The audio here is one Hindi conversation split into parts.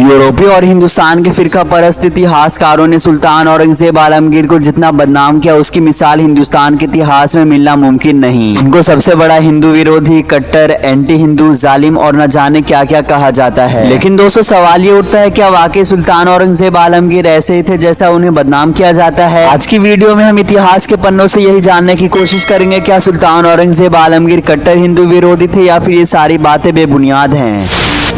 यूरोपीय और हिंदुस्तान के फिरका परस्त इतिहासकारों ने सुल्तान औरंगजेब आलमगीर को जितना बदनाम किया उसकी मिसाल हिंदुस्तान के इतिहास में मिलना मुमकिन नहीं। इनको सबसे बड़ा हिंदू विरोधी, कट्टर, एंटी हिंदू, जालिम और न जाने क्या क्या कहा जाता है। लेकिन दोस्तों सवाल ये उठता है, क्या वाकई सुल्तान औरंगजेब आलमगीर ऐसे ही थे जैसा उन्हें बदनाम किया जाता है? आज की वीडियो में हम इतिहास के पन्नों से यही जानने की कोशिश करेंगे, क्या सुल्तान औरंगजेब आलमगीर कट्टर हिंदू विरोधी थे या फिर ये सारी बातें बेबुनियाद हैं।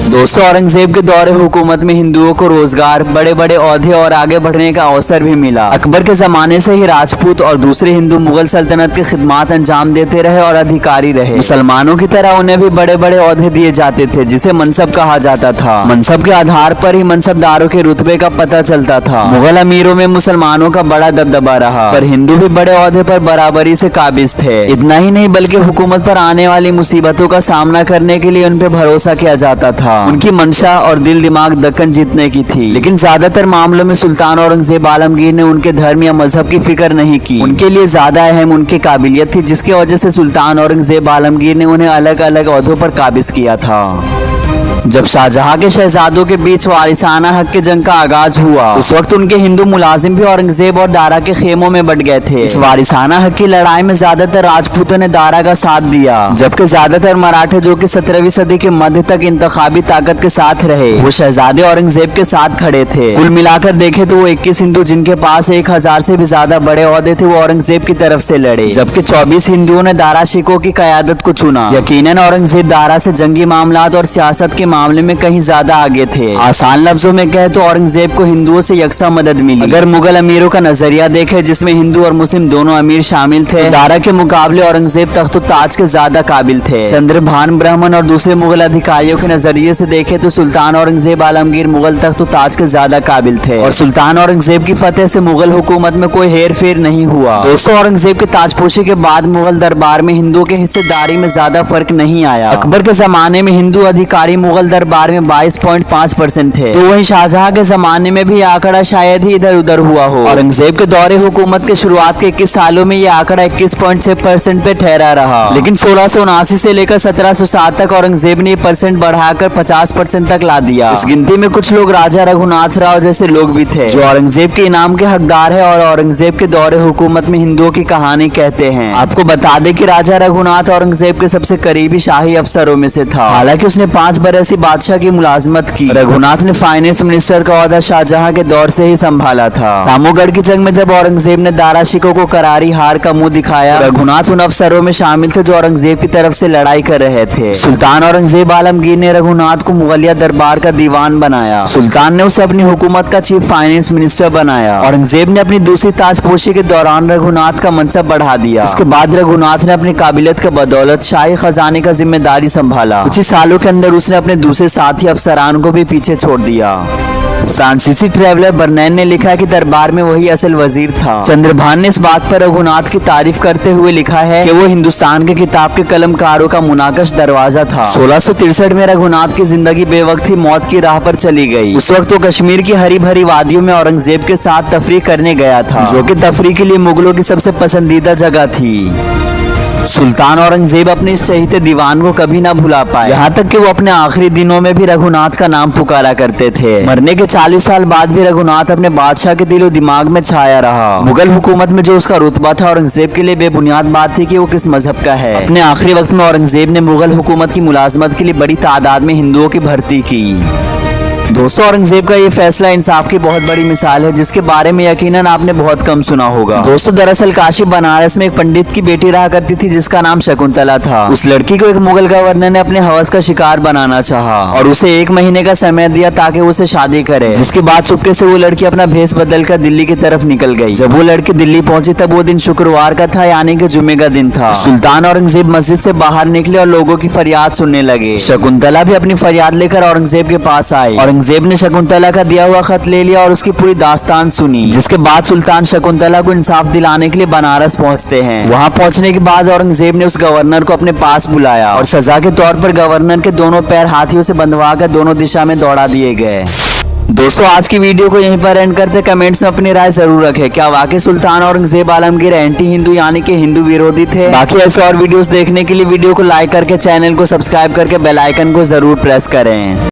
दोस्तों खौरंगजेब के दौरे हुकूमत में हिंदुओं को रोजगार, बड़े बड़े ओहदे और आगे बढ़ने का अवसर भी मिला। अकबर के जमाने से ही राजपूत और दूसरे हिंदू मुगल सल्तनत की खिदमत अंजाम देते रहे और अधिकारी रहे। मुसलमानों की तरह उन्हें भी बड़े बड़े ओहदे दिए जाते थे जिसे मनसब कहा जाता था। मनसब के आधार पर ही मनसबदारों के रुतबे का पता चलता था। मुगल अमीरों में मुसलमानों का बड़ा दबदबा रहा, पर हिंदू भी बड़े ओहदे पर बराबरी से काबिज थे। इतना ही नहीं बल्कि हुकूमत पर आने वाली मुसीबतों का सामना करने के लिए उन पर भरोसा किया जाता था। उनकी मंशा और दिल दिमाग दक्कन जीतने की थी। लेकिन ज्यादातर मामलों में सुल्तान औरंगजेब आलमगीर ने उनके धर्म या मजहब की फिक्र नहीं की। उनके लिए ज्यादा अहम उनकी काबिलियत थी, जिसकी वजह से सुल्तान औरंगजेब आलमगीर ने उन्हें अलग अलग ओहदों पर काबिज किया था। जब शाहजहां के शहजादों के बीच वारिसाना हक के जंग का आगाज हुआ, उस वक्त उनके हिंदू मुलाजिम भी औरंगजेब और दारा के खेमों में बट गए थे। इस वारिसाना हक की लड़ाई में ज्यादातर राजपूतों ने दारा का साथ दिया, जबकि ज्यादातर मराठे, जो कि 17वीं सदी के मध्य तक इंतखाबी ताकत के साथ रहे, वो शहजादे औरंगजेब के साथ खड़े थे। कुल मिलाकर देखे तो वो 21 हिंदू जिनके पास 1000 से भी ज्यादा बड़े ओहदे थे, वो औरंगजेब की तरफ से लड़े, जबकि 24 हिंदुओं ने दारा शिकों की कयादत को चुना। यकीनन औरंगजेब दारा से जंगी मामलात और सियासत के मामले में कहीं ज्यादा आगे थे। आसान लफ्जों में कहे तो औरंगजेब को हिंदुओं से यकसा मदद मिली। अगर मुगल अमीरों का नजरिया देखे जिसमें हिंदू और मुस्लिम दोनों अमीर शामिल थे, तो दारा के मुकाबले औरंगजेब तख्त ताज के ज्यादा काबिल थे। चंद्रभान ब्राह्मण और दूसरे मुगल अधिकारियों के नजरिए से देखे तो सुल्तान औरंगजेब आलमगीर मुगल तख्त ताज के ज्यादा काबिल थे और सुल्तान औरंगजेब की फतेह से मुगल हुकूमत में कोई हेर फेर नहीं हुआ। दोस्तों औरंगजेब के ताजपोशी के बाद मुगल दरबार में हिंदुओं के हिस्सेदारी में ज्यादा फर्क नहीं आया। अकबर के जमाने में हिंदू अधिकारी मुगल दरबार में 22.5% थे, तो वहीं शाहजहां के जमाने में भी यह आंकड़ा शायद ही इधर उधर हुआ हो। औरंगजेब के दौरे हुकूमत के शुरुआत के 21 सालों में यह आंकड़ा 21.6% पे ठहरा रहा। लेकिन 1679 से लेकर 1707 तक औरंगजेब ने परसेंट बढ़ाकर 50% तक ला दिया। इस गिनती में कुछ लोग राजा रघुनाथ राव जैसे लोग भी थे, जो औरंगजेब के इनाम के हकदार है और औरंगजेब के दौरे हुकूमत में हिंदुओं की कहानी कहते हैं। आपको बता दें कि राजा रघुनाथ औरंगजेब के सबसे करीबी शाही अफसरों में से था। हालांकि उसने 5 बरस बादशाह की मुलाजमत की। रघुनाथ ने फाइनेंस मिनिस्टर का ओहदा शाहजहां के दौर से ही संभाला था। रामोगढ़ की जंग में जब औरंगजेब ने दारा शिकों को करारी हार का मुंह दिखाया, रघुनाथ उन अफसरों में शामिल थे जो औरंगजेब की तरफ से लड़ाई कर रहे थे। सुल्तान औरंगजेब आलमगीर ने रघुनाथ को मुगलिया दरबार का दीवान बनाया। सुल्तान ने उसे अपनी हुकूमत का चीफ फाइनेंस मिनिस्टर बनाया। औरंगजेब ने अपनी दूसरी ताजपोशी के दौरान रघुनाथ का मनसब बढ़ा दिया। इसके बाद रघुनाथ ने अपनी काबिलियत के बदौलत शाही खजाने का जिम्मेदारी संभाला। कुछ ही सालों के अंदर उसने अपने दूसरे साथी अफसरान को भी पीछे छोड़ दिया। फ्रांसीसी ट्रेवलर बर्नैन ने लिखा कि दरबार में वही असल वजीर था। चंद्रभान ने इस बात पर रघुनाथ की तारीफ करते हुए लिखा है कि वो हिंदुस्तान के किताब के कलमकारों का मुनाकश दरवाजा था। 1663 में रघुनाथ की जिंदगी बेवक्त ही मौत की राह पर चली गई। उस वक्त वो कश्मीर की हरी भरी वादियों में औरंगजेब के साथ तफरीह करने गया था, जो कि तफरीह के लिए मुगलों की सबसे पसंदीदा जगह थी। सुल्तान औरंगजेब अपने इस चहीते दीवान को कभी ना भुला पाए, यहाँ तक कि वो अपने आखिरी दिनों में भी रघुनाथ का नाम पुकारा करते थे। मरने के 40 साल बाद भी रघुनाथ अपने बादशाह के दिलो दिमाग में छाया रहा। मुगल हुकूमत में जो उसका रुतबा था औरंगजेब के लिए बेबुनियाद बात थी कि वो किस मजहब का है। अपने आखिरी वक्त में औरंगजेब ने मुगल हुकूमत की मुलाजमत के लिए बड़ी तादाद में हिंदुओं की भर्ती की। दोस्तों औरंगजेब का ये फैसला इंसाफ की बहुत बड़ी मिसाल है, जिसके बारे में यकीनन आपने बहुत कम सुना होगा। दोस्तों दरअसल काशी बनारस में एक पंडित की बेटी रहा करती थी जिसका नाम शकुंतला था। उस लड़की को एक मुगल गवर्नर ने अपने हवस का शिकार बनाना चाहा और उसे 1 महीने का समय दिया ताकि उसे शादी करे, जिसके बाद चुपके से वो लड़की अपना भेष बदल कर दिल्ली की तरफ निकल गई। जब वो लड़की दिल्ली पहुंची तब वो दिन शुक्रवार का था, यानी कि जुमे का दिन था। सुल्तान औरंगजेब मस्जिद से बाहर निकले और लोगों की फरियाद सुनने लगे। शकुंतला भी अपनी फरियाद लेकर औरंगजेब के पास आई। औरंगजेब ने शकुंतला का दिया हुआ खत ले लिया और उसकी पूरी दास्तान सुनी, जिसके बाद सुल्तान शकुंतला को इंसाफ दिलाने के लिए बनारस पहुंचते हैं। वहां पहुंचने के बाद औरंगजेब ने उस गवर्नर को अपने पास बुलाया और सजा के तौर पर गवर्नर के दोनों पैर हाथियों से बंधवाकर दोनों दिशा में दौड़ा दिए गए। दोस्तों आज की वीडियो को यहीं पर एंड करते। कमेंट्स में अपनी राय जरूर रखें, क्या वाकई सुल्तान औरंगजेब आलमगीर एंटी हिंदू यानी कि हिंदू विरोधी थे? बाकी ऐसे और वीडियोस देखने के लिए वीडियो को लाइक करके चैनल को सब्सक्राइब करके बेल आइकन को जरूर प्रेस करें।